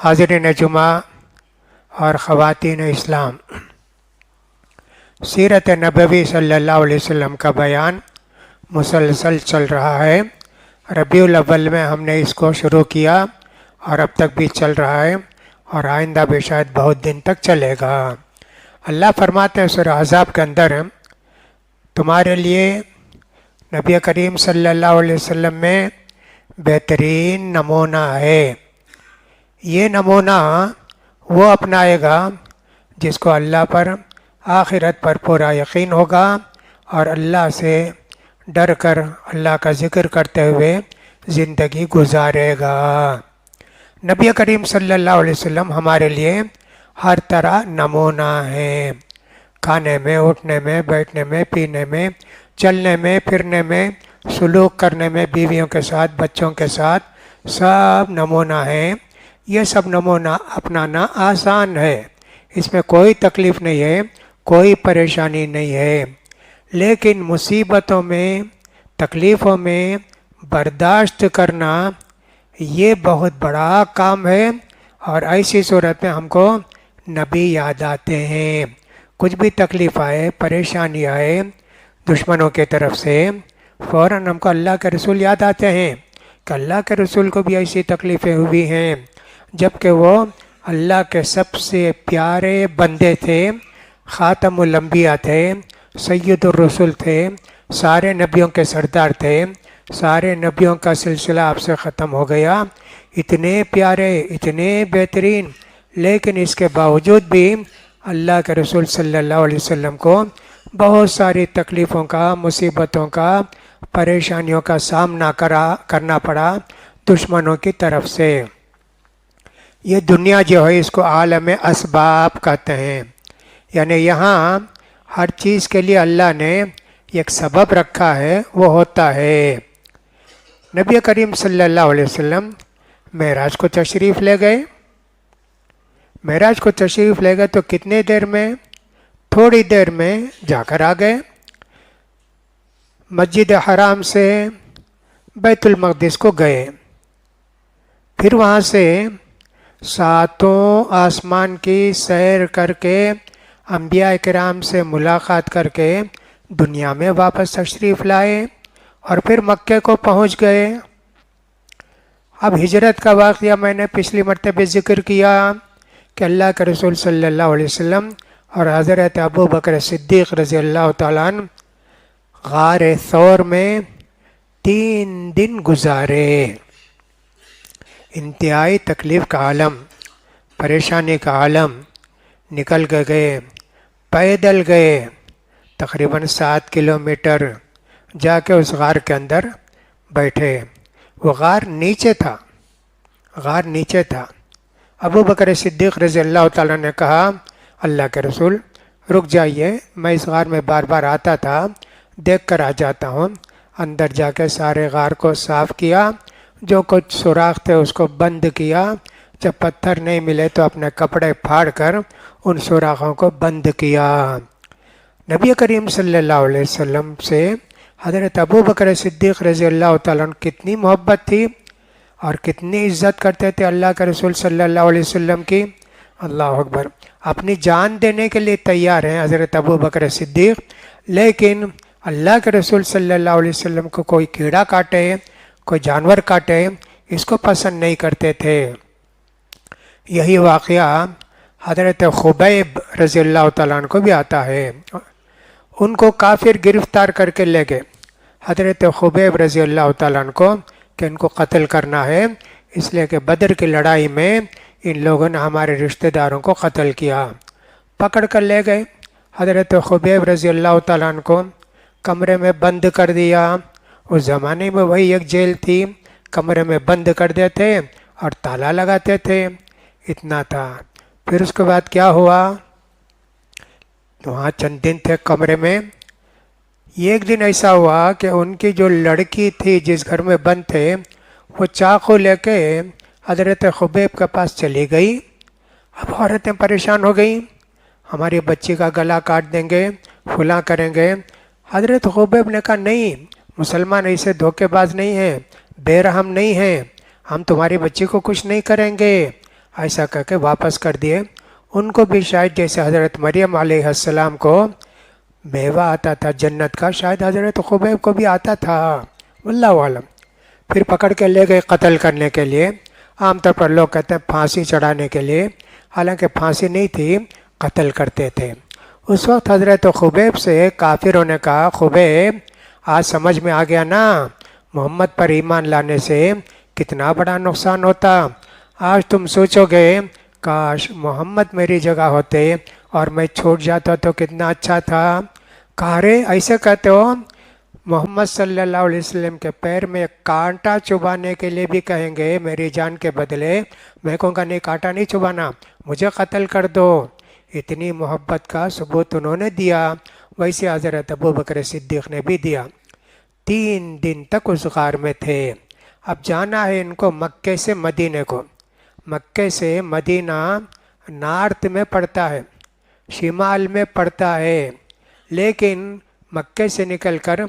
حاضرین جمعہ اور خواتین اسلام، سیرت نبوی صلی اللہ علیہ وسلم کا بیان مسلسل چل رہا ہے۔ ربیع الاول میں ہم نے اس کو شروع کیا اور اب تک بھی چل رہا ہے اور آئندہ بھی شاید بہت دن تک چلے گا۔ اللہ فرماتے ہیں سورہ احزاب کے اندر، تمہارے لیے نبی کریم صلی اللہ علیہ وسلم میں بہترین نمونہ ہے۔ یہ نمونہ وہ اپنائے گا جس کو اللہ پر آخرت پر پورا یقین ہوگا اور اللہ سے ڈر کر اللہ کا ذکر کرتے ہوئے زندگی گزارے گا۔ نبی کریم صلی اللہ علیہ وسلم ہمارے لیے ہر طرح نمونہ ہے، کھانے میں، اٹھنے میں، بیٹھنے میں، پینے میں، چلنے میں، پھرنے میں، سلوک کرنے میں، بیویوں کے ساتھ، بچوں کے ساتھ، سب نمونہ ہیں۔ یہ سب نمونہ اپنانا آسان ہے، اس میں کوئی تکلیف نہیں ہے، کوئی پریشانی نہیں ہے، لیکن مصیبتوں میں، تکلیفوں میں برداشت کرنا یہ بہت بڑا کام ہے۔ اور ایسی صورت میں ہم کو نبی یاد آتے ہیں۔ کچھ بھی تکلیف آئے، پریشانی آئے دشمنوں کی طرف سے، فوراً ہم کو اللہ کے رسول یاد آتے ہیں کہ اللہ کے رسول کو بھی ایسی تکلیفیں ہوئی ہیں، جبکہ وہ اللہ کے سب سے پیارے بندے تھے، خاتم الانبیاء تھے، سید الرسول تھے، سارے نبیوں کے سردار تھے، سارے نبیوں کا سلسلہ آپ سے ختم ہو گیا، اتنے پیارے، اتنے بہترین، لیکن اس کے باوجود بھی اللہ کے رسول صلی اللہ علیہ وسلم کو بہت ساری تکلیفوں کا، مصیبتوں کا، پریشانیوں کا سامنا کرنا پڑا دشمنوں کی طرف سے۔ یہ دنیا جو ہے اس کو عالم اسباب کہتے ہیں، یعنی یہاں ہر چیز کے لیے اللہ نے ایک سبب رکھا ہے، وہ ہوتا ہے۔ نبی کریم صلی اللہ علیہ وسلم معراج کو تشریف لے گئے۔ معراج کو تشریف لے گئے تو کتنے دیر میں؟ تھوڑی دیر میں جا کر آ گئے۔ مسجد حرام سے بیت المقدس کو گئے، پھر وہاں سے ساتوں آسمان کی سیر کر کے انبیاء کرام سے ملاقات کر کے دنیا میں واپس تشریف لائے اور پھر مکے کو پہنچ گئے۔ اب ہجرت کا واقعہ میں نے پچھلی مرتبہ ذکر کیا کہ اللہ کے رسول صلی اللہ علیہ وسلم اور حضرت ابو بکر صدیق رضی اللہ تعالیٰ عنہ غار ثور میں 3 دن گزارے۔ انتہائی تکلیف کا عالم، پریشانی کا عالم، نکل کے گئے، پیدل گئے، تقریباً 7 کلومیٹر جا کے اس غار کے اندر بیٹھے۔ وہ غار نیچے تھا، غار نیچے تھا۔ ابو بکر صدیق رضی اللہ تعالیٰ نے کہا، اللہ کے رسول رک جائیے، میں اس غار میں بار بار آتا تھا، دیکھ کر آ جاتا ہوں۔ اندر جا کے سارے غار کو صاف کیا، جو کچھ سوراخ تھے اس کو بند کیا، جب پتھر نہیں ملے تو اپنے کپڑے پھاڑ کر ان سوراخوں کو بند کیا۔ نبی کریم صلی اللہ علیہ وسلم سے حضرت ابو بکر صدیق رضی اللہ تعالیٰ عنہ کتنی محبت تھی اور کتنی عزت کرتے تھے اللہ کے رسول صلی اللہ علیہ وسلم کی۔ اللہ اکبر، اپنی جان دینے کے لیے تیار ہیں حضرت ابو بکر صدیق، لیکن اللہ کے رسول صلی اللہ علیہ وسلم کو کوئی کیڑا کاٹے، کوئی جانور کاٹے، اس کو پسند نہیں کرتے تھے۔ یہی واقعہ حضرت خبیب رضی اللہ تعالیٰ عنہ کو بھی آتا ہے۔ ان کو کافر گرفتار کر کے لے گئے حضرت خبیب رضی اللہ تعالیٰ عنہ کو کہ ان کو قتل کرنا ہے، اس لیے کہ بدر کی لڑائی میں ان لوگوں نے ہمارے رشتہ داروں کو قتل کیا۔ پکڑ کر لے گئے حضرت خبیب رضی اللہ تعالیٰ عنہ کو، کمرے میں بند کر دیا۔ اس زمانے میں وہی ایک جیل تھی، کمرے میں بند کر دیتے اور تالا لگاتے تھے، اتنا تھا۔ پھر اس کے بعد کیا ہوا؟ وہاں چند دن تھے کمرے میں۔ ایک دن ایسا ہوا کہ ان کی جو لڑکی تھی جس گھر میں بند تھے، وہ چاقو لے کے حضرت خبیب کے پاس چلی گئی۔ اب عورتیں پریشان ہو گئیں، ہماری بچی کا گلا کاٹ دیں گے، فلاں کریں گے۔ حضرت خبیب نے کہا نہیں، مسلمان ایسے دھوکے باز نہیں ہیں، بے رحم نہیں ہیں، ہم تمہاری بچی کو کچھ نہیں کریں گے، ایسا کر کے واپس کر دیے۔ ان کو بھی شاید جیسے حضرت مریم علیہ السلام کو میوہ آتا تھا جنت کا، شاید حضرت خبیب کو بھی آتا تھا، واللہ عالم۔ پھر پکڑ کے لے گئے قتل کرنے کے لیے۔ عام طور پر لوگ کہتے ہیں پھانسی چڑھانے کے لیے، حالانکہ پھانسی نہیں تھی، قتل کرتے تھے۔ اس وقت حضرت خبیب سے کافروں نے کہا، خبیب آج سمجھ میں آ گیا نا محمد پر ایمان لانے سے کتنا بڑا نقصان ہوتا۔ آج تم سوچو گے کاش محمد میری جگہ ہوتے اور میں چھوٹ جاتا تو کتنا اچھا تھا۔ کہا رے ایسے کہتے ہو؟ محمد صلی اللہ علیہ وسلم کے پیر میں کانٹا چبانے کے لیے بھی کہیں گے میری جان کے بدلے، میں کہوں گا نہیں کانٹا نہیں چبانا، مجھے قتل کر دو۔ اتنی محبت کا ثبوت انہوں نے دیا، ویسے حضرت ابوبکر صدیق نے بھی دیا۔ 3 دن تک اس غار میں تھے۔ اب جانا ہے ان کو مکے سے مدینے کو۔ مکے سے مدینہ نارتھ میں پڑتا ہے، شمال میں پڑتا ہے، لیکن مکے سے نکل کر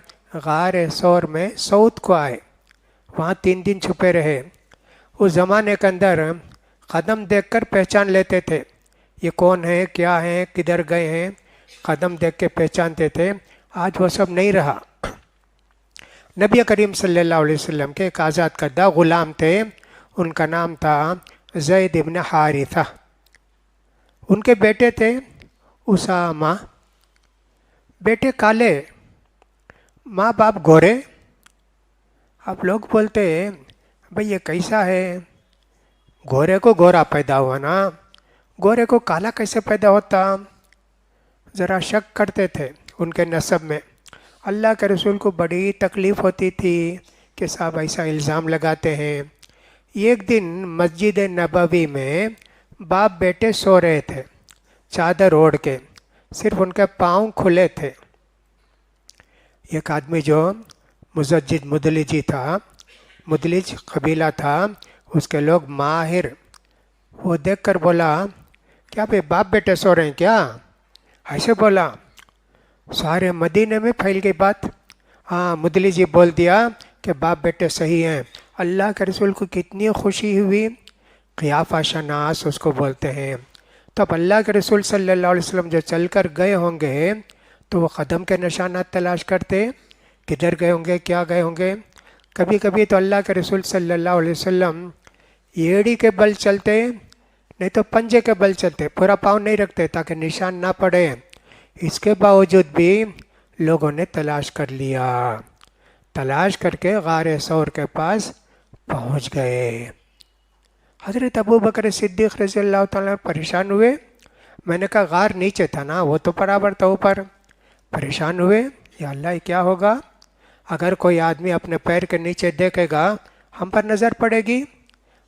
غار ثور میں سعود کو آئے، وہاں 3 دن چھپے رہے۔ اس زمانے کے اندر قدم دیکھ کر پہچان لیتے تھے یہ کون ہے، کیا ہیں، کدھر گئے ہیں، قدم دیکھ کے پہچانتے تھے۔ آج وہ سب نہیں رہا۔ نبی کریم صلی اللہ علیہ وسلم کے ایک آزاد کردہ غلام تھے، ان کا نام تھا زید ابن حارثہ۔ ان کے بیٹے تھے اسامہ، بیٹے کالے، ماں باپ گورے۔ اب لوگ بولتے بھئی یہ کیسا ہے، گورے کو گورا پیدا ہوا نا، گورے کو کالا کیسے پیدا ہوتا؟ ذرا شک کرتے تھے ان کے نسب میں۔ اللہ کے رسول کو بڑی تکلیف ہوتی تھی کہ صاحب ایسا الزام لگاتے ہیں۔ ایک دن مسجد نبوی میں باپ بیٹے سو رہے تھے چادر اوڑھ کے، صرف ان کے پاؤں کھلے تھے۔ ایک آدمی جو مزجد مدلجی تھا، مدلج قبیلہ تھا، اس کے لوگ ماہر، وہ دیکھ کر بولا کیا بھائی باپ بیٹے سو رہے ہیں کیا؟ ایسے بولا، سارے مدینے میں پھیل گئی بات۔ ہاں مدلجی بول دیا کہ باپ بیٹے صحیح ہیں۔ اللہ کے رسول کو کتنی خوشی ہوئی، قیافہ شناس اس کو بولتے ہیں۔ تو اب اللہ کے رسول صلی اللہ علیہ وسلم جو چل کر گئے ہوں گے تو وہ قدم کے نشانات تلاش کرتے، کدھر گئے ہوں گے، کیا گئے ہوں گے۔ کبھی کبھی تو اللہ کے رسول صلی اللہ علیہ وسلم ایڑی کے بل چلتے، نہیں تو پنجے کے بل چلتے، پورا پاؤں نہیں رکھتے تاکہ نشان نہ پڑے۔ اس کے باوجود بھی لوگوں نے تلاش کر لیا، تلاش کر کے غار ثور کے پاس پہنچ گئے۔ حضرت ابوبکر صدیق رضی اللہ تعالیٰ پریشان ہوئے۔ میں نے کہا غار نیچے تھا نا، وہ تو برابر تھا اوپر۔ پریشان ہوئے، یا اللہ یہ کیا ہوگا؟ اگر کوئی آدمی اپنے پیر کے نیچے دیکھے گا ہم پر نظر پڑے گی۔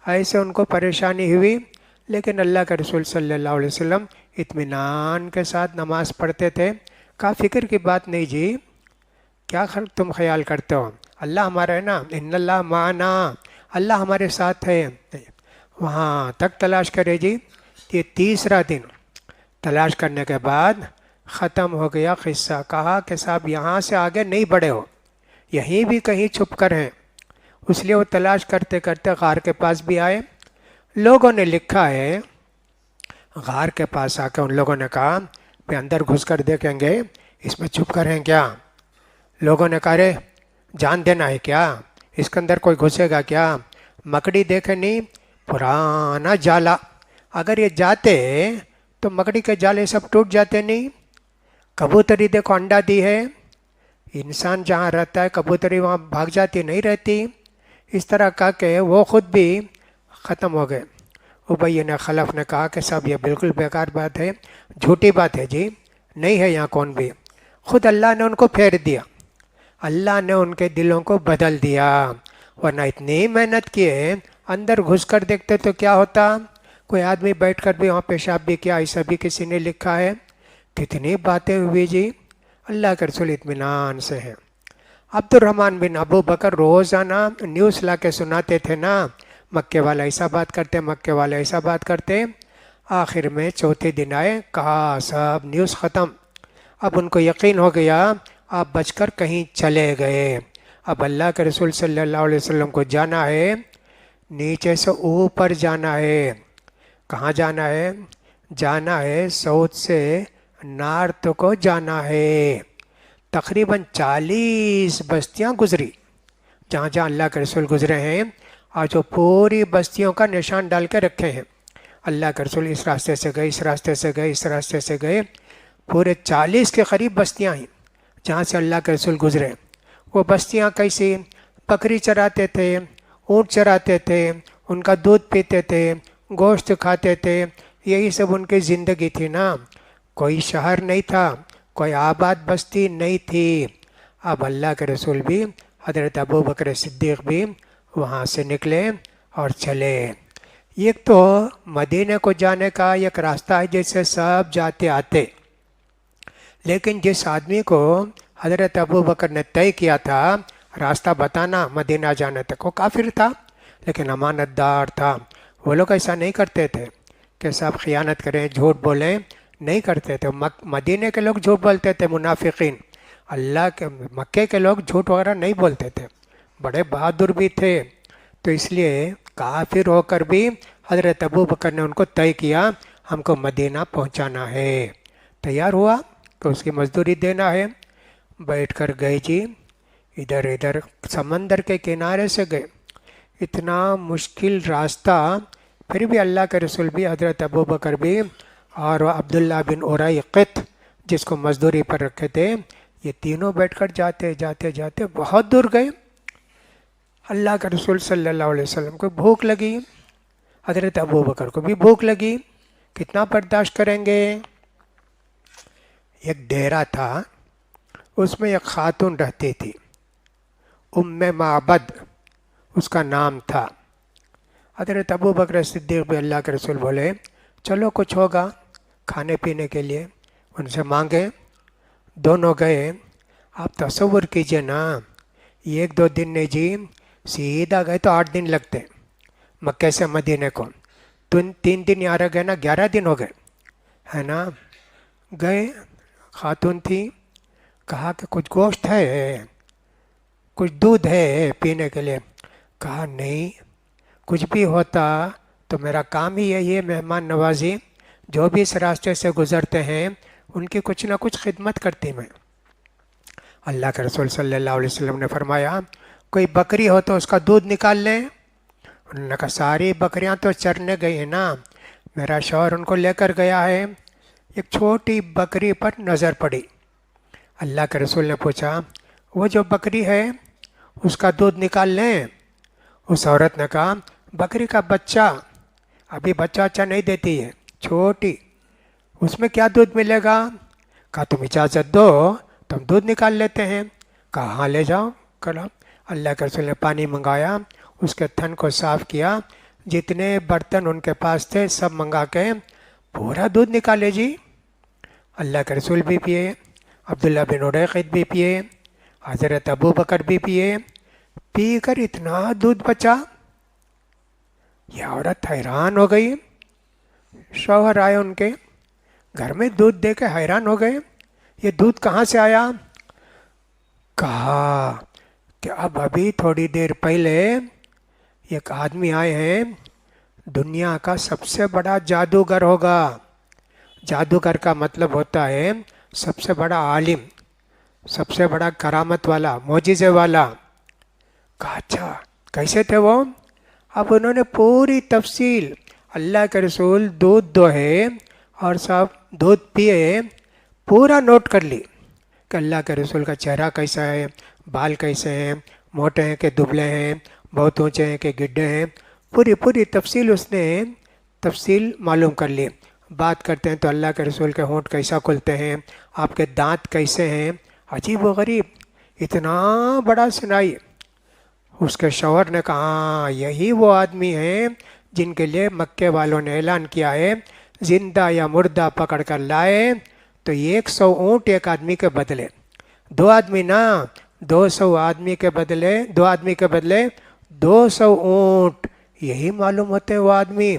ایسے ان کو پریشانی ہوئی، لیکن اللہ کے رسول صلی اللہ علیہ وسلم اطمینان کے ساتھ نماز پڑھتے تھے۔ کہا فکر کی بات نہیں جی، کیا تم خیال کرتے ہو، اللہ ہمارا ہے نا، ان اللہ معنا، اللہ ہمارے ساتھ ہے۔ وہاں تک تلاش کرے جی۔ یہ تیسرا دن تلاش کرنے کے بعد ختم ہو گیا قصہ۔ کہا کہ صاحب یہاں سے آگے نہیں بڑھے ہو، یہیں بھی کہیں چھپ کر ہیں۔ اس لیے وہ تلاش کرتے کرتے غار کے پاس بھی آئے۔ لوگوں نے لکھا ہے غار کے پاس آ کے ان لوگوں نے کہا کہ اندر گھس کر دیکھیں گے اس میں چھپ کر ہیں کیا؟ لوگوں نے کہا رے جان دینا ہے کیا، اس کے اندر کوئی گھسے گا کیا؟ مکڑی دیکھے نہیں، پرانا جالا، اگر یہ جاتے تو مکڑی کے جالے سب ٹوٹ جاتے نہیں۔ کبوتری دیکھو انڈا دی ہے، انسان جہاں رہتا ہے کبوتری وہاں بھاگ جاتی نہیں رہتی۔ اس طرح کہا کہ وہ خود بھی ختم ہو گئے۔ ابی نے خلف نے کہا کہ صاحب یہ بالکل بیکار بات ہے، جھوٹی بات ہے جی، نہیں ہے یہاں کون بھی۔ خود اللہ نے ان کو پھیر دیا، اللہ نے ان کے دلوں کو بدل دیا، ورنہ اتنی محنت کیے اندر گھس کر دیکھتے تو کیا ہوتا؟ کوئی آدمی بیٹھ کر بھی وہاں پیشاب بھی کیا، ایسا بھی کسی نے لکھا ہے۔ کتنی باتیں ہوئی جی، اللہ کے رسول اطمینان سے ہیں۔ عبد الرحمن بن ابو بکر روزانہ نیوز لا کے سناتے تھے نا، مکے والا ایسا بات کرتے، مکے والے ایسا بات کرتے۔ آخر میں چوتھے دن آئے، کہا صاحب نیوز ختم۔ اب ان کو یقین ہو گیا آپ بچ کر کہیں چلے گئے۔ اب اللہ کے رسول صلی اللہ علیہ وسلم کو جانا ہے، نیچے سے اوپر جانا ہے۔ کہاں جانا ہے؟ جانا ہے سعود سے نارتھ کو جانا ہے۔ تقریباً 40 بستیاں گزری، جہاں جہاں اللہ کے رسول گزرے ہیں آج وہ پوری بستیوں کا نشان ڈال کے رکھے ہیں۔ اللہ کے رسول اس راستے سے گئے، اس راستے سے گئے، اس راستے سے گئے، پورے 40 کے قریب بستیاں ہیں جہاں سے اللہ کے رسول گزرے۔ وہ بستیاں کیسی؟ بکری چراتے تھے، اونٹ چراتے تھے، ان کا دودھ پیتے تھے، گوشت کھاتے تھے، یہی سب ان کی زندگی تھی نا۔ کوئی شہر نہیں تھا، کوئی آباد بستی نہیں تھی۔ اب اللہ کے رسول بھی، حضرت ابو بکر صدیق بھی وہاں سے نکلے اور چلے۔ ایک تو مدینے کو جانے کا ایک راستہ ہے جیسے سب جاتے آتے، لیکن جس آدمی کو حضرت ابو بکر نے طے کیا تھا راستہ بتانا مدینہ جانے تک، وہ کافر تھا لیکن امانت دار تھا۔ وہ لوگ ایسا نہیں کرتے تھے کہ سب خیانت کریں، جھوٹ بولیں، نہیں کرتے تھے۔ مدینے کے لوگ جھوٹ بولتے تھے، منافقین۔ اللہ کے مکے کے لوگ جھوٹ وغیرہ نہیں بولتے تھے، بڑے بہادر بھی تھے۔ تو اس لیے کافر ہو کر بھی حضرت ابو بکر نے ان کو طے کیا ہم کو مدینہ پہنچانا ہے۔ تیار ہوا کہ اس کی مزدوری دینا ہے، بیٹھ کر گئے جی، ادھر ادھر سمندر کے کنارے سے گئے، اتنا مشکل راستہ، پھر بھی اللہ کے رسول بھی، حضرت ابو بکر بھی، اور عبداللہ بن اریقط جس کو مزدوری پر رکھے تھے، یہ تینوں بیٹھ کر جاتے جاتے جاتے بہت دور گئے۔ اللہ کے رسول صلی اللہ علیہ وسلم کو بھوک لگی، حضرت ابو بکر کو بھی بھوک لگی، کتنا برداشت کریں گے؟ ایک ڈیرا تھا، اس میں ایک خاتون رہتی تھی، ام معبد اس کا نام تھا۔ حضرت ابو بکر صدیق بھی اللہ کے رسول بولے چلو کچھ ہوگا کھانے پینے کے لیے، ان سے مانگے۔ دونوں گئے۔ آپ تصور کیجئے نا، 1-2 دن نہیں جی، سیدھا گئے تو 8 دن لگتے مکے سے مدینے کو۔ 3 دن یہاں رہ گئے نا، 11 دن ہو گئے، ہے نا۔ گئے، خاتون تھی، کہا کہ کچھ گوشت ہے، کچھ دودھ ہے پینے کے لیے؟ کہا نہیں، کچھ بھی ہوتا تو میرا کام ہی یہی ہے، مہمان نوازی، جو بھی اس راستے سے گزرتے ہیں ان کی کچھ نہ کچھ خدمت کرتی میں۔ اللہ کے رسول صلی اللہ علیہ وسلم نے فرمایا کوئی بکری ہو تو اس کا دودھ نکال لیں۔ انہوں نے کہا ساری بکریاں تو چرنے گئی ہیں نا، میرا شوہر ان کو لے کر گیا ہے۔ ایک چھوٹی بکری پر نظر پڑی، اللہ کے رسول نے پوچھا وہ جو بکری ہے اس کا دودھ نکال لیں؟ اس عورت نے کہا بکری کا بچہ، ابھی بچہ اچھا نہیں دیتی ہے، چھوٹی، اس میں کیا دودھ ملے گا؟ کہا تم اجازت دو تو ہم دودھ نکال لیتے ہیں۔ کہا ہاں لے جاؤ کرو۔ اللہ کے رسول نے پانی منگایا، اس کے تھن کو صاف کیا، جتنے برتن ان کے پاس تھے سب منگا کے پورا دودھ نکالے جی۔ اللہ کے رسول بھی پیے، عبداللہ بن اریقط بھی پیے، حضرت ابو بکر بھی پیے، پی کر اتنا دودھ بچا۔ یہ عورت حیران ہو گئی، شوہر آئے ان کے گھر میں دودھ دے کے حیران ہو گئے، یہ دودھ کہاں سے آیا؟ کہا کہ اب ابھی تھوڑی دیر پہلے ایک آدمی آئے ہیں، دنیا کا سب سے بڑا جادوگر ہوگا۔ جادوگر کا مطلب ہوتا ہے سب سے بڑا عالم، سب سے بڑا کرامت والا، معجزے والا۔ کہا اچھا کیسے تھے وہ؟ اب انہوں نے پوری تفصیل، اللہ کے رسول دودھ دوہے اور سب دودھ پیے، پورا نوٹ کر لی کہ اللہ کے رسول کا چہرہ کیسا ہے، بال کیسے ہیں، موٹے ہیں کہ دبلے ہیں، بہت اونچے ہیں کہ گڈھے ہیں، پوری تفصیل اس نے تفصیل معلوم کر لی۔ بات کرتے ہیں تو اللہ کے رسول کے ہونٹ کیسا کھلتے ہیں، آپ کے دانت کیسے ہیں، عجیب و غریب، اتنا بڑا سنائی۔ اس کے شوہر نے کہا ہاں یہی وہ آدمی ہیں جن کے لیے مکے والوں نے اعلان کیا ہے زندہ یا مردہ پکڑ کر لائے تو 100 اونٹ ایک آدمی کے بدلے، 2 آدمی نا، 200 آدمی کے بدلے، 2 آدمی کے بدلے 200 اونٹ، یہی معلوم ہوتے ہیں وہ آدمی۔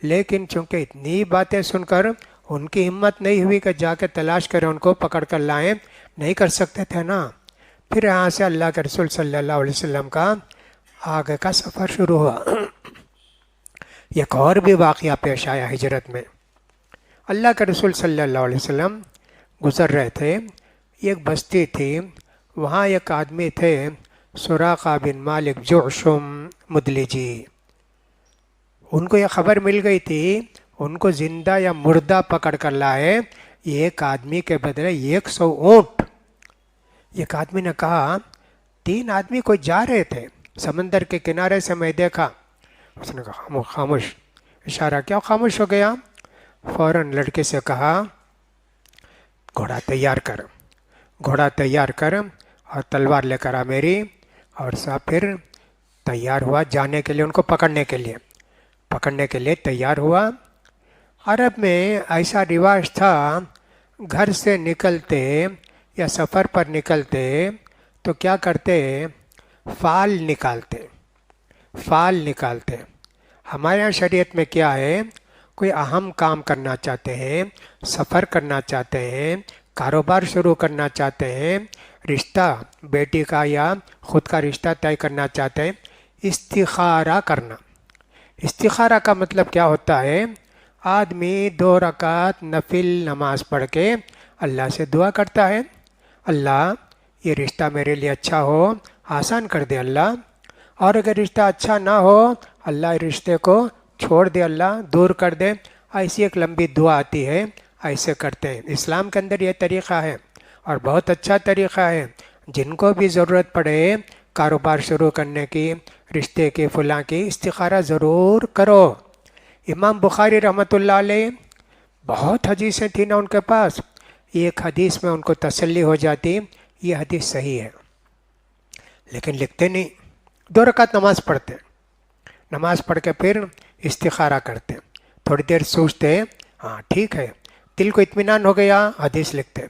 لیکن چونکہ اتنی باتیں سن کر ان کی ہمت نہیں ہوئی کہ جا کے تلاش کریں، ان کو پکڑ کر لائیں، نہیں کر سکتے تھے نا۔ پھر یہاں سے اللہ کے رسول صلی اللہ علیہ وسلم کا آگے کا سفر شروع ہوا۔ ایک اور بھی واقعہ پیش آیا ہجرت میں. اللہ کے رسول صلی اللہ علیہ وسلم گزر رہے تھے، ایک بستی تھی، وہاں ایک آدمی تھے سراقہ بن مالک جعشم مدلجی. ان کو یہ خبر مل گئی تھی ان کو زندہ یا مردہ پکڑ کر لائے، ایک آدمی کے بدلے 100 اونٹ. ایک آدمی نے کہا 3 آدمی کوئی جا رہے تھے سمندر کے کنارے سے میں دیکھا. اس نے کہا خاموش، اشارہ کیا، خاموش ہو گیا. فوراً لڑکے سے کہا گھوڑا تیار کر، گھوڑا تیار کر اور تلوار لے کر آ میری. اور صاحب پھر تیار ہوا جانے کے لیے، ان کو پکڑنے کے لیے تیار ہوا. عرب میں ایسا رواج تھا، گھر سے نکلتے یا سفر پر نکلتے تو کیا کرتے، فال نکالتے. ہمارے یہاں شریعت میں کیا ہے، کوئی اہم کام کرنا چاہتے ہیں، سفر کرنا چاہتے ہیں، کاروبار شروع کرنا چاہتے ہیں، رشتہ بیٹی کا یا خود کا رشتہ طے کرنا چاہتے ہیں، استخارہ کرنا. استخارہ کا مطلب کیا ہوتا ہے، آدمی 2 رکعت نفل نماز پڑھ کے اللہ سے دعا کرتا ہے، اللہ یہ رشتہ میرے لیے اچھا ہو، آسان کر دے اللہ، اور اگر رشتہ اچھا نہ ہو اللہ رشتے کو چھوڑ دے، اللہ دور کر دے. ایسی ایک لمبی دعا آتی ہے، ایسے کرتے ہیں. اسلام کے اندر یہ طریقہ ہے اور بہت اچھا طریقہ ہے. جن کو بھی ضرورت پڑے کاروبار شروع کرنے کی، رشتے کی، فلاں کی، استخارہ ضرور کرو. امام بخاری رحمۃ اللہ علیہ بہت حدیثیں تھیں نا ان کے پاس، ایک حدیث میں ان کو تسلی ہو جاتی یہ حدیث صحیح ہے، لیکن لکھتے نہیں. 2 رکعت نماز پڑھتے، نماز پڑھ کے پھر استخارہ کرتے، تھوڑی دیر سوچتے، ہاں ٹھیک ہے، دل کو اطمینان ہو گیا، حدیث لکھتے.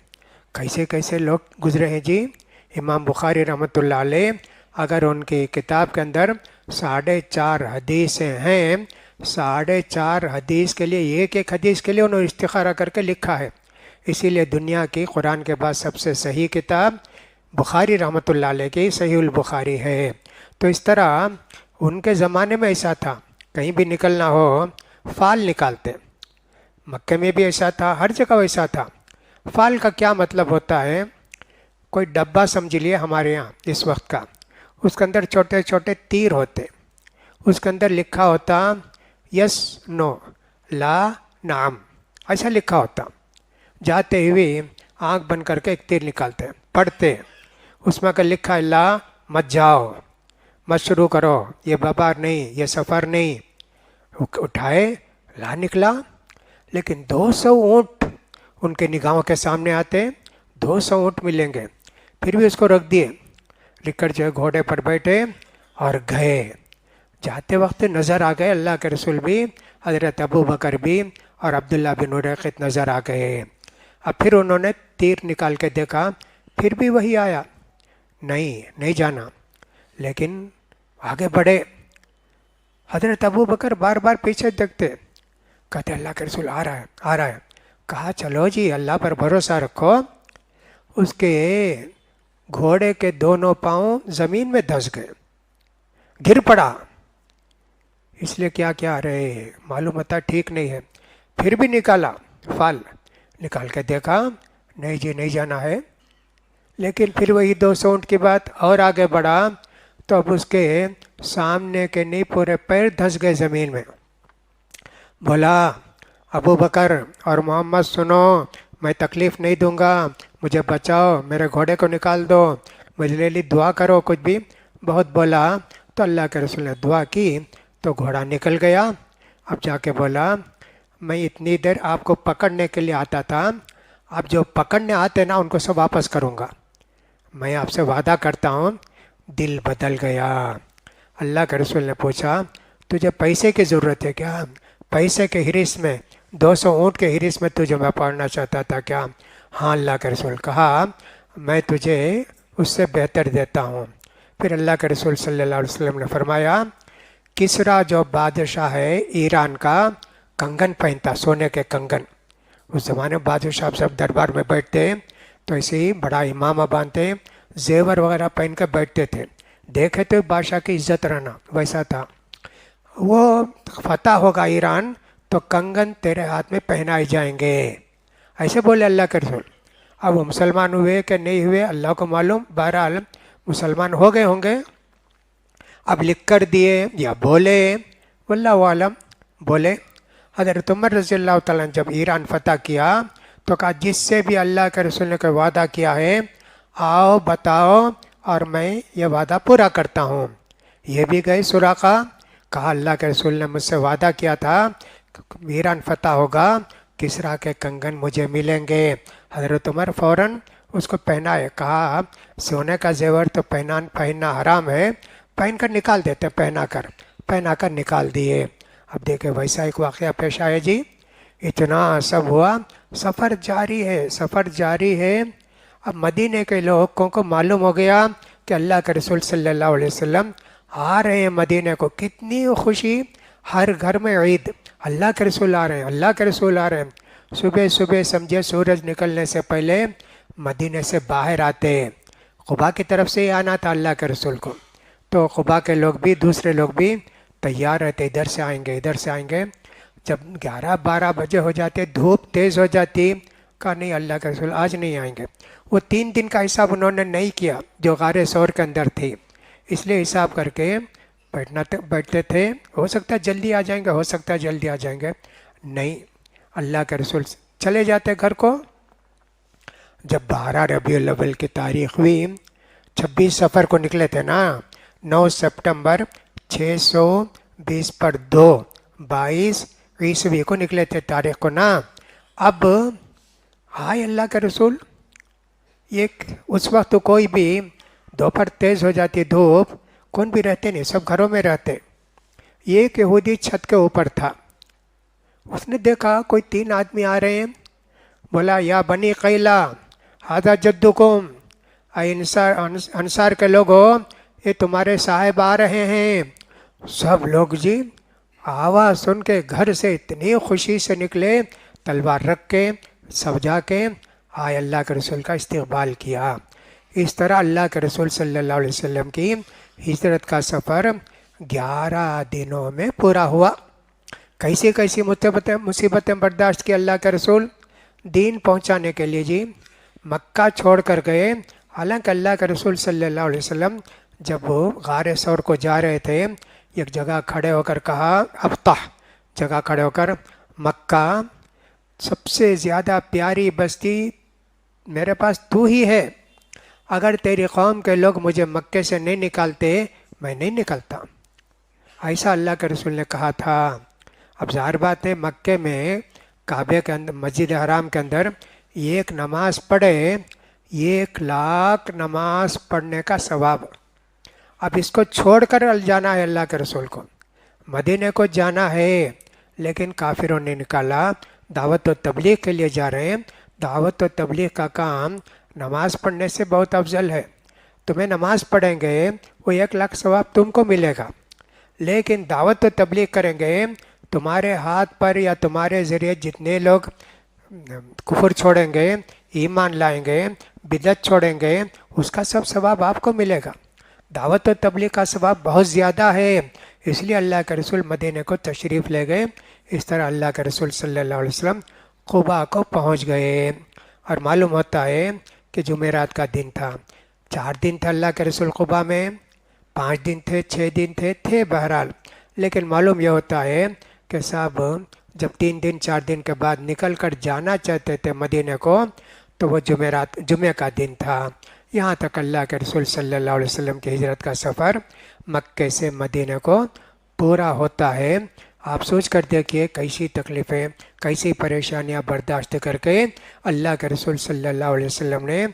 کیسے لوگ گزرے ہیں جی. امام بخاری رحمۃ اللہ علیہ اگر ان کی کتاب کے اندر 4.5 حدیثیں ہیں، 4.5 حدیث کے لیے ایک حدیث کے لیے انہوں نے استخارہ کر کے لکھا ہے. اسی لیے دنیا کی قرآن کے بعد سب سے صحیح کتاب بخاری رحمۃ اللہ علیہ کی صحیح البخاری ہے. تو اس طرح ان کے زمانے میں ایسا تھا، کہیں بھی نکلنا ہو فال نکالتے. مکے میں بھی ایسا تھا، ہر جگہ ویسا تھا. فال کا کیا مطلب ہوتا ہے، کوئی ڈبہ سمجھ لیے ہمارے یہاں اس وقت کا، اس کے اندر چھوٹے چھوٹے تیر ہوتے، اس کے اندر لکھا ہوتا یس نو لا نعم، ایسا لکھا ہوتا. جاتے ہوئے آنکھ بند کر کے ایک تیر نکالتے، پڑھتے، اس میں اگر لکھا ہے لا، مت جاؤ، مت شروع کرو، یہ بابار نہیں، یہ سفر نہیں. اٹھائے، لا نکلا. لیکن 200 اونٹ ان کے نگاہوں کے سامنے آتے، 200 اونٹ ملیں گے، پھر بھی اس کو رکھ دیے، لکھ کر جو ہے گھوڑے پر بیٹھے اور گئے. جاتے وقت نظر آ گئے اللہ کے رسول بھی، حضرت ابو بکر بھی اور عبداللہ بن اریقط نظر آ گئے. اب پھر انہوں نے تیر نکال کے دیکھا، پھر بھی وہی آیا، نہیں جانا. لیکن آگے بڑھے، حضرت ابو بکر بار بار پیچھے دیکھتے، کہتے اللہ کے رسول آ رہا ہے. کہا چلو جی اللہ پر بھروسہ رکھو. اس کے گھوڑے کے دونوں پاؤں زمین میں دھس گئے، گر پڑا. اس لیے کیا رہے معلوم ہوتا ٹھیک نہیں ہے. پھر بھی نکالا فال، نکال کے دیکھا، نہیں جی نہیں جانا ہے. لیکن پھر وہی 200 اونٹ کی بات، اور آگے بڑھا تو اب اس کے سامنے کے نہیں پورے پیر دھس گئے زمین میں. بولا ابو بکر اور محمد سنو، میں تکلیف نہیں دوں گا، مجھے بچاؤ، میرے گھوڑے کو نکال دو، مجھے لیے دعا کرو، کچھ بھی بہت بولا. تو اللہ کے رسول نے دعا کی تو گھوڑا نکل گیا. اب جا کے بولا میں اتنی دیر آپ کو پکڑنے کے لیے آتا تھا، اب جو پکڑنے آتے نا ان کو سب واپس کروں گا، میں آپ سے وعدہ کرتا ہوں. دل بدل گیا. اللہ کے رسول نے پوچھا تجھے پیسے کی ضرورت ہے کیا، پیسے کے حرص میں، 200 اونٹ کے حرص میں تجھے میں پڑھنا چاہتا تھا کیا؟ ہاں اللہ کے رسول. کہا میں تجھے اس سے بہتر دیتا ہوں. پھر اللہ کے رسول صلی اللہ علیہ وسلم نے فرمایا کسرا جو بادشاہ ہے ایران کا، کنگن پہنتا، سونے کے کنگن. اس زمانے میں بادشاہ سب دربار میں بیٹھتے تو ایسے ہی بڑا امامہ باندھتے، زیور وغیرہ پہن کے بیٹھتے تھے، دیکھے تو بادشاہ کی عزت رہنا، ویسا تھا. وہ فتح ہوگا ایران تو کنگن تیرے ہاتھ میں پہنائے جائیں گے، ایسے بولے اللہ کے رسول۔ اب وہ مسلمان ہوئے کہ نہیں ہوئے اللہ کو معلوم، بہرحال مسلمان ہو گئے ہوں گے، اب لکھ کر دیے یا بولے، واللہ عالم، بولے۔ حضرت عمر رضی اللہ تعالیٰ نے جب ایران فتح کیا تو کہا جس سے بھی اللہ کے رسول نے کوئی وعدہ کیا ہے آؤ بتاؤ اور میں یہ وعدہ پورا کرتا ہوں۔ یہ بھی گئے سراقہ، کہا اللہ کے رسول نے مجھ سے وعدہ کیا تھا ایران فتح ہوگا، کسریٰ کے کنگن مجھے ملیں گے۔ حضرت عمر فوراً اس کو پہنائے، کہا سونے کا زیور تو پہننا حرام ہے، پہن کر نکال دیتے، پہنا کر نکال دیے۔ اب دیکھیں ویسا ایک واقعہ پیش آیا جی، اتنا سب ہوا، سفر جاری ہے۔ اب مدینے کے لوگوں کو معلوم ہو گیا کہ اللہ کے رسول صلی اللہ علیہ وسلم آ رہے ہیں مدینے کو، کتنی خوشی، ہر گھر میں عید، اللہ کے رسول آ رہے ہیں، اللہ کے رسول آ رہے ہیں۔ صبح صبح سمجھے سورج نکلنے سے پہلے مدینے سے باہر آتے، قباء کی طرف سے ہی آنا تھا اللہ کے رسول کو، تو قباء کے لوگ بھی، دوسرے لوگ بھی تیار رہتے، ادھر سے آئیں گے۔ جب 11-12 بجے ہو جاتے، دھوپ تیز ہو جاتی، کہا نہیں اللہ کے رسول آج نہیں آئیں گے۔ وہ 3 دن کا حساب انہوں نے نہیں کیا جو غار ثور کے اندر تھی، اس لیے حساب کر کے بیٹھتے تھے، ہو سکتا ہے جلدی آ جائیں گے، ہو سکتا ہے جلدی آ جائیں گے، نہیں اللہ کے رسول چلے جاتے گھر کو۔ جب 12 ربیع الاول کی تاریخ ہوئی، 26 صفر کو نکلے تھے نا، 9 سپٹمبر 620 پر 2 22 عیسوی کو نکلے تھے تاریخ کو نا۔ اب آئے اللہ کے رسول، اس وقت کوئی بھی دوپہر تیز ہو جاتی دھوپ، کون بھی رہتے نہیں، سب گھروں میں رہتے۔ ایک یہودی چھت کے اوپر تھا، اس نے دیکھا کوئی 3 آدمی آ رہے ہیں، بولا یا بنی قیلہ ھذا جدکم، اے انصار کے لوگوں یہ تمہارے صاحب آ رہے ہیں۔ سب لوگ جی آواز سن کے گھر سے اتنی خوشی سے نکلے، تلوار رکھ کے سجا کے آئے، اللہ کے رسول کا استقبال کیا۔ اس طرح اللہ کے رسول صلی اللہ علیہ وسلم کی ہجرت کا سفر 11 دنوں میں پورا ہوا۔ کیسی کیسی مصیبتیں برداشت کی اللہ کے رسول دین پہنچانے کے لیے جی، مکہ چھوڑ کر گئے۔ حالانکہ اللہ کے رسول صلی اللہ علیہ وسلم جب وہ غار ثور کو جا رہے تھے، ایک جگہ کھڑے ہو کر کہا، ابطح جگہ کھڑے ہو کر، مکہ سب سے زیادہ پیاری بستی میرے پاس تو ہی ہے، اگر تیری قوم کے لوگ مجھے مکے سے نہیں نکالتے میں نہیں نکلتا، ایسا اللہ کے رسول نے کہا تھا۔ اب ظاہر بات ہے مکے میں کعبے کے اندر، مسجد حرام کے اندر ایک نماز پڑھے 1,00,000 نماز پڑھنے کا ثواب۔ اب اس کو چھوڑ کر جانا ہے اللہ کے رسول کو، مدینے کو جانا ہے، لیکن کافروں نے نکالا، دعوت و تبلیغ کے لیے جا رہے ہیں، دعوت و تبلیغ کا کام نماز پڑھنے سے بہت افضل ہے، تمہیں نماز پڑھیں گے وہ 1,00,000 ثواب تم کو ملے گا، لیکن دعوت و تبلیغ کریں گے تمہارے ہاتھ پر یا تمہارے ذریعے جتنے لوگ کفر چھوڑیں گے، ایمان لائیں گے، بدعت چھوڑیں گے، اس کا سب ثواب آپ کو ملے گا، دعوت و تبلیغ کا ثواب بہت زیادہ ہے، اس لیے اللہ کے رسول مدینے کو تشریف لے گئے۔ اس طرح اللہ کے رسول صلی اللہ علیہ وسلم قباء کو پہنچ گئے، اور معلوم ہوتا ہے کہ جمعرات کا دن تھا، 4 دن تھے اللہ کے رسول قباء میں، 5 دن تھے، 6 دن تھے بہرحال، لیکن معلوم یہ ہوتا ہے کہ صاحب جب 3 دن 4 دن کے بعد نکل کر جانا چاہتے تھے مدینے کو تو وہ جمعہ کا دن تھا۔ یہاں تک اللہ کے رسول صلی اللہ علیہ وسلم کی ہجرت کا سفر مکے سے مدینے کو پورا ہوتا ہے۔ آپ سوچ کر دیکھیے کیسی تکلیفیں، کیسی پریشانیاں برداشت کر کے اللہ کے رسول صلی اللہ علیہ وسلم نے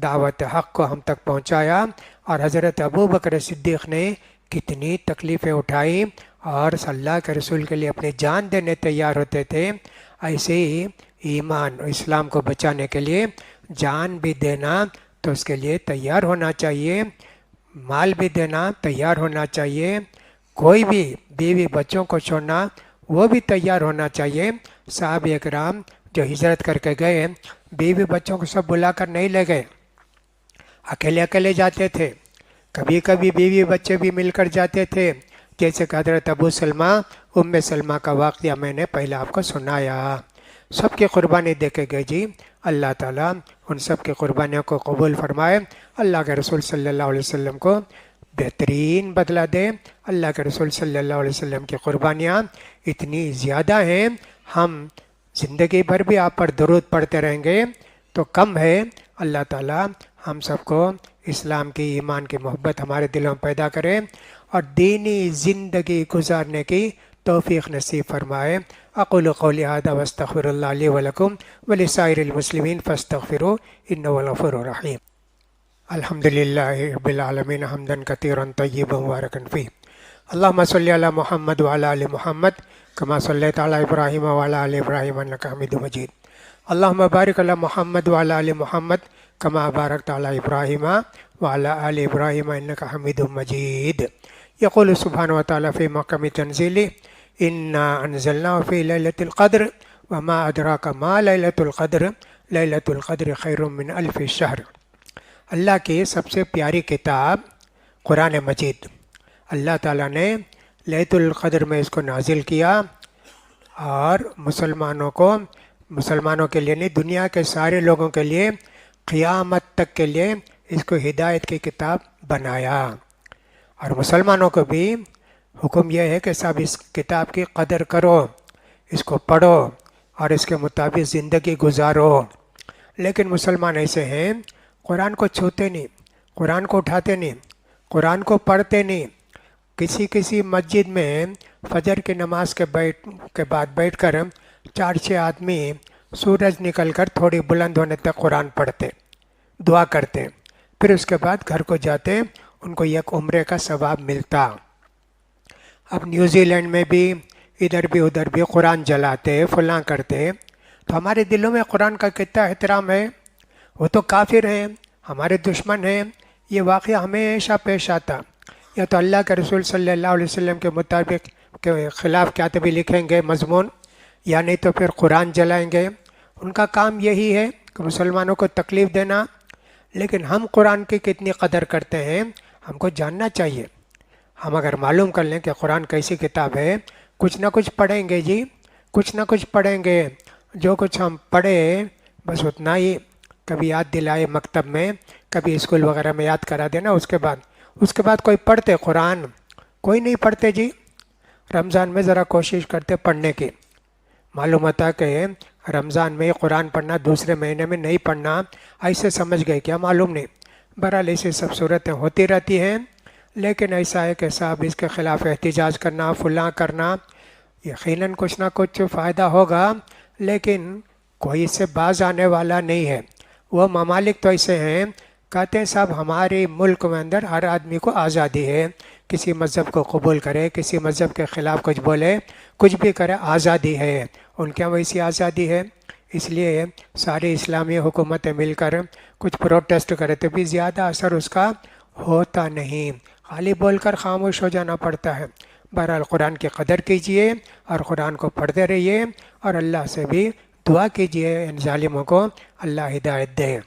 دعوت حق کو ہم تک پہنچایا، اور حضرت ابوبکر صدیق نے کتنی تکلیفیں اٹھائی اور اللہ کے رسول کے لیے اپنی جان دینے تیار ہوتے تھے۔ ایسے ہی ایمان اسلام کو بچانے کے لیے جان بھی دینا تو اس کے لیے تیار ہونا چاہیے، مال بھی دینا تیار ہونا چاہیے، کوئی بھی بیوی بچوں کو چھوڑنا وہ بھی تیار ہونا چاہیے۔ صحابہ کرام جو ہجرت کر کے گئے، بیوی بچوں کو سب بلا کر نہیں لے گئے، اکیلے اکیلے جاتے تھے، کبھی کبھی بیوی بچے بھی مل کر جاتے تھے، جیسے کہ حضرت ابو سلمہ ام سلمہ کا واقعہ میں نے پہلے آپ کو سنایا. سب کی قربانی دیکھے گئے جی. اللہ تعالیٰ ان سب کی قربانیوں کو قبول فرمائے. اللہ کے رسول صلی اللہ علیہ وسلم کو بہترین بدلہ دے. اللہ کے رسول صلی اللہ علیہ وسلم کی قربانیاں اتنی زیادہ ہیں، ہم زندگی بھر بھی آپ پر درود پڑھتے رہیں گے تو کم ہے. اللہ تعالیٰ ہم سب کو اسلام کی، ایمان کی محبت ہمارے دلوں میں پیدا کرے اور دینی زندگی گزارنے کی توفیق نصیب فرمائے. اقول قولی ھذا واستغفر اللہ لی ولکم ولسائر المسلمین فاستغفروہ انہ هو الغفور الرحیم. الحمد للہ رب العالمین حمدا کثیرا طیبا مبارکا فیہ. اللہم صلی علی محمد وعلی آل محمد کما صلیت علی ابراہیم وعلی آل ابراہیم انک حمید مجید. اللہم بارک علی محمد وعلی آل محمد کما بارکت علی ابراہیم وعلی آل ابراہیم انک حمید مجید. یقول سبحانہ وتعالی فی محکم تنزیلہ انا انزلناہ فی لیلۃ القدر وما ادراک ما لیلۃ القدر لیلۃ القدر خیر من الف شہر. اللہ کی سب سے پیاری کتاب قرآن مجید، اللہ تعالیٰ نے لیلۃ القدر میں اس کو نازل کیا اور مسلمانوں کے لیے نہیں، دنیا کے سارے لوگوں کے لیے قیامت تک کے لیے اس کو ہدایت کی کتاب بنایا. اور مسلمانوں کو بھی حکم یہ ہے کہ سب اس کتاب کی قدر کرو، اس کو پڑھو اور اس کے مطابق زندگی گزارو. لیکن مسلمان ایسے ہیں، قرآن کو چھوتے نہیں، قرآن کو اٹھاتے نہیں، قرآن کو پڑھتے نہیں. کسی مسجد میں فجر کی نماز کے بعد بیٹھ کر 4-6 آدمی سورج نکل کر تھوڑی بلند ہونے تک قرآن پڑھتے، دعا کرتے، پھر اس کے بعد گھر کو جاتے، ان کو ایک عمرے کا ثواب ملتا. اب نیوزی لینڈ میں بھی ادھر بھی ادھر بھی قرآن جلاتے، فلاں کرتے. تو ہمارے دلوں میں قرآن کا کتنا احترام ہے. وہ تو کافر ہیں، ہمارے دشمن ہیں. یہ واقعہ ہمیشہ پیش آتا. یا تو اللہ کے رسول صلی اللہ علیہ وسلم کے مطابق کے خلاف کاتبی لکھیں گے مضمون، یا نہیں تو پھر قرآن جلائیں گے. ان کا کام یہی ہے کہ مسلمانوں کو تکلیف دینا. لیکن ہم قرآن کی کتنی قدر کرتے ہیں ہم کو جاننا چاہیے. ہم اگر معلوم کر لیں کہ قرآن کیسی کتاب ہے، کچھ نہ کچھ پڑھیں گے جی، کچھ نہ کچھ پڑھیں گے. جو کچھ ہم پڑھے بس اتنا ہی، کبھی یاد دلائے مکتب میں، کبھی اسکول وغیرہ میں یاد کرا دینا. اس کے بعد کوئی پڑھتے قرآن؟ کوئی نہیں پڑھتے جی. رمضان میں ذرا کوشش کرتے پڑھنے کی. معلوم ہوتا کہ رمضان میں قرآن پڑھنا، دوسرے مہینے میں نہیں پڑھنا، ایسے سمجھ گئے کیا معلوم نہیں. بہرحال ایسی سب صورتیں ہوتی رہتی ہیں. لیکن ایسا ہے کہ صاحب اس کے خلاف احتجاج کرنا، فلاں کرنا، یقیناً کچھ نہ کچھ فائدہ ہوگا، لیکن کوئی اس سے باز آنے والا نہیں ہے. وہ ممالک تو ایسے ہیں، کہتے ہیں صاحب ہمارے ملک میں اندر ہر آدمی کو آزادی ہے، کسی مذہب کو قبول کرے، کسی مذہب کے خلاف کچھ بولے، کچھ بھی کرے، آزادی ہے. ان کے یہاں ویسی آزادی ہے. اس لیے ساری اسلامی حکومتیں مل کر کچھ پروٹیسٹ کرے تو بھی زیادہ اثر اس کا ہوتا نہیں، خالی بول کر خاموش ہو جانا پڑتا ہے. بہرحال قرآن کی قدر کیجئے اور قرآن کو پڑھتے رہیے اور اللہ سے بھی دعا کیجئے ان ظالموں کو اللہ ہدایت دے.